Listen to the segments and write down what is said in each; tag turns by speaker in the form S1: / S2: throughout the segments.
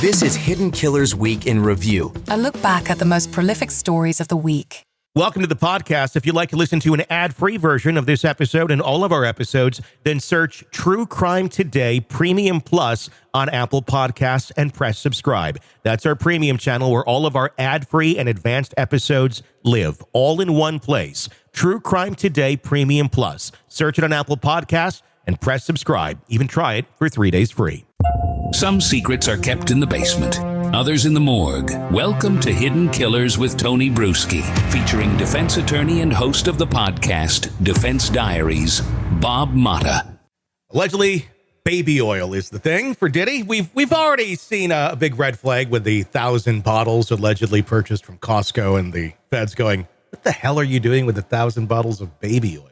S1: This is Hidden Killers Week in Review.
S2: A look back at the most prolific stories of the week.
S3: Welcome to the podcast. If you'd like to listen to an ad-free version of this episode and all of our episodes, then search True Crime Today Premium Plus on Apple Podcasts and press subscribe. That's our premium channel where all of our ad-free and advanced episodes live, all in one place. True Crime Today Premium Plus. Search it on Apple Podcasts and press subscribe. Even try it for 3 days free.
S4: Some secrets are kept in the basement, others in the morgue. Welcome to Hidden Killers with Tony Brueski, featuring defense attorney and host of the podcast, Defense Diaries, Bob Motta.
S3: Allegedly, baby oil is the thing for Diddy. We've already seen a big red flag with the 1,000 bottles allegedly purchased from Costco and the feds going, what the hell are you doing with 1,000 bottles of baby oil?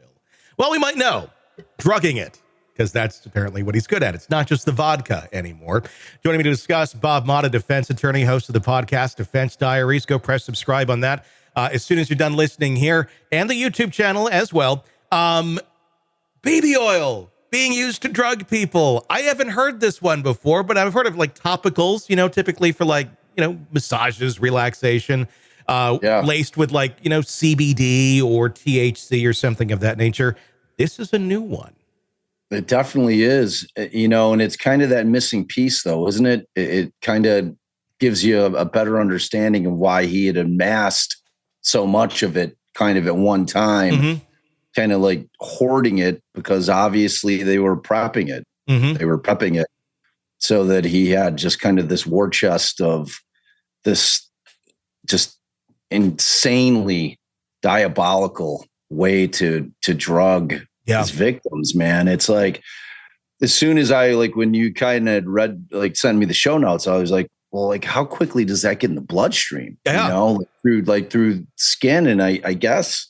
S3: Well, we might know. Drugging it. Because that's apparently what he's good at. It's not just the vodka anymore. Joining me to discuss, Bob Motta, defense attorney, host of the podcast, Defense Diaries. Go press subscribe on that as soon as you're done listening here, and the YouTube channel as well. Baby oil being used to drug people. I haven't heard this one before, but I've heard of like topicals, typically for like, massages, relaxation, laced with like, CBD or THC or something of that nature. This is a new one.
S5: It definitely is, and it's kind of that missing piece, though, isn't it? It kind of gives you a better understanding of why he had amassed so much of it kind of at one time, kind of like hoarding it, because obviously they were prepping it. They were prepping it so that he had just kind of this war chest of this just insanely diabolical way to drug his victims, man. It's like, as soon as when you kind of read, send me the show notes, I was like, well, how quickly does that get in the bloodstream? Through skin. And I guess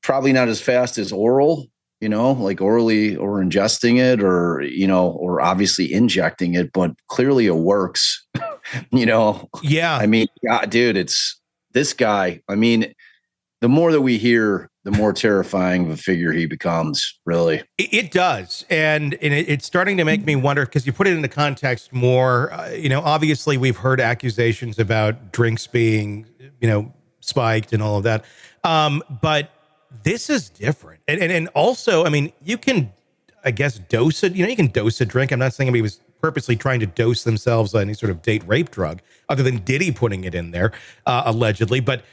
S5: probably not as fast as oral, orally or ingesting it or obviously injecting it, but clearly it works,
S3: Yeah.
S5: I mean, God, dude, it's this guy. I mean, the more that we hear, the more terrifying of a figure he becomes, really.
S3: It does. And it's starting to make me wonder, because you put it into context more, obviously we've heard accusations about drinks being, spiked and all of that. But this is different. And also, I mean, you can, I guess, dose it. You can dose a drink. I'm not saying anybody was purposely trying to dose themselves on any sort of date rape drug, other than Diddy putting it in there, allegedly. But,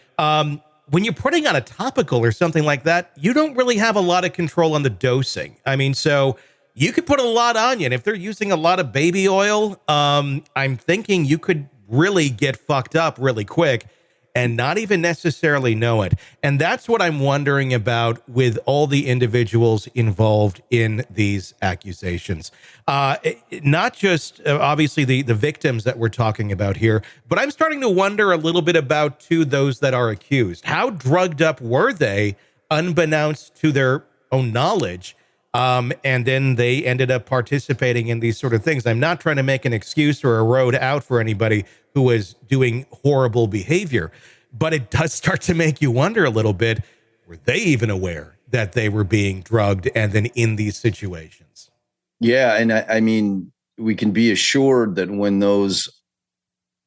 S3: when you're putting on a topical or something like that, you don't really have a lot of control on the dosing. I mean, so you could put a lot on you. And if they're using a lot of baby oil, I'm thinking you could really get fucked up really quick and not even necessarily know it. And that's what I'm wondering about with all the individuals involved in these accusations. Not just obviously the victims that we're talking about here, but I'm starting to wonder a little bit about too those that are accused. How drugged up were they, unbeknownst to their own knowledge? And then they ended up participating in these sort of things. I'm not trying to make an excuse or a road out for anybody who was doing horrible behavior, but it does start to make you wonder a little bit, were they even aware that they were being drugged and then in these situations?
S5: Yeah. And I mean, we can be assured that when those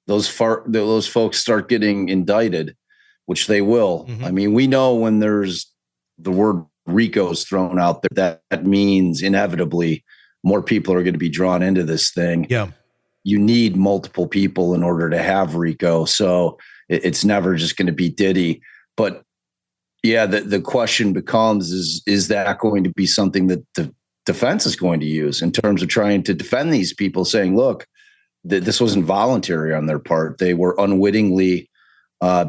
S5: folks start getting indicted, which they will, I mean, we know when there's the word RICO is thrown out there, that means inevitably more people are going to be drawn into this thing.
S3: Yeah.
S5: You need multiple people in order to have RICO. So it's never just going to be Diddy. But yeah, the question becomes, is that going to be something that the defense is going to use in terms of trying to defend these people, saying, look, this wasn't voluntary on their part. They were unwittingly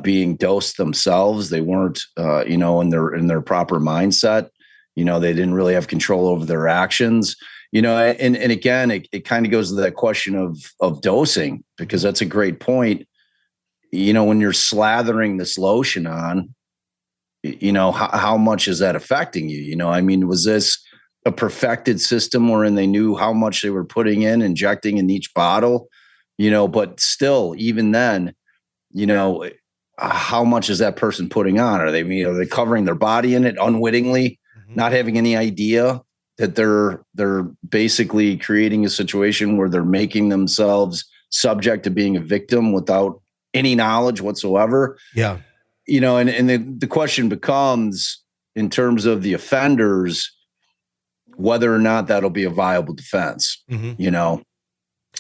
S5: being dosed themselves. They weren't, in their proper mindset. They didn't really have control over their actions. And again, it kind of goes to that question of dosing, because that's a great point. When you're slathering this lotion on, how much is that affecting you? I mean, was this a perfected system wherein they knew how much they were putting in, injecting in each bottle, but still, even then, how much is that person putting on? Are they covering their body in it unwittingly, not having any idea that they're basically creating a situation where they're making themselves subject to being a victim without any knowledge whatsoever.
S3: Yeah.
S5: And the question becomes, in terms of the offenders, whether or not that'll be a viable defense.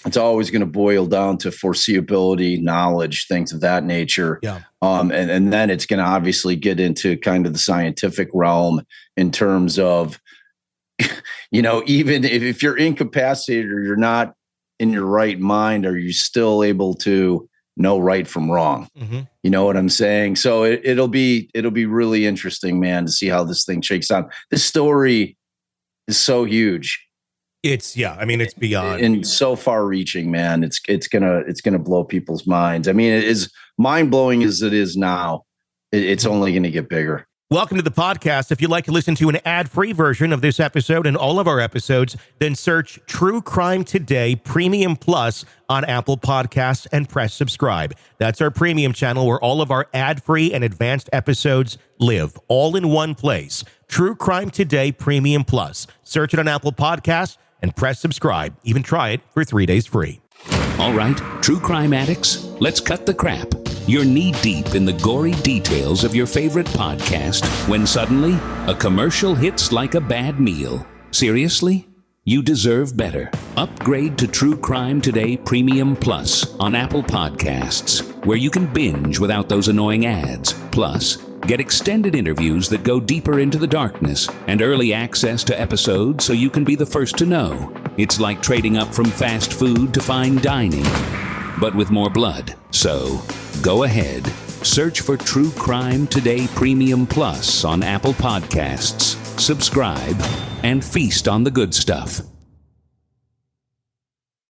S5: It's always going to boil down to foreseeability, knowledge, things of that nature.
S3: Yeah.
S5: And then it's going to obviously get into kind of the scientific realm in terms of, even if you're incapacitated or you're not in your right mind, are you still able to know right from wrong? You know what I'm saying? So it'll be really interesting, man, to see how this thing shakes out. This story is so huge.
S3: It's beyond
S5: and so far reaching, man. It's gonna blow people's minds. I mean, it is mind blowing as it is now. It's only going to get bigger.
S3: Welcome to the podcast. If you'd like to listen to an ad-free version of this episode and all of our episodes, then search True Crime Today Premium Plus on Apple Podcasts and press subscribe. That's our premium channel where all of our ad-free and advanced episodes live, all in one place. True Crime Today Premium Plus. Search it on Apple Podcasts and press subscribe. Even try it for 3 days free.
S4: All right, true crime addicts, let's cut the crap. You're knee-deep in the gory details of your favorite podcast when suddenly a commercial hits like a bad meal. Seriously? You deserve better. Upgrade to True Crime Today Premium Plus on Apple Podcasts, where you can binge without those annoying ads. Plus, get extended interviews that go deeper into the darkness and early access to episodes so you can be the first to know. It's like trading up from fast food to fine dining, but with more blood. So, go ahead. Search for True Crime Today Premium Plus on Apple Podcasts. Subscribe and feast on the good stuff.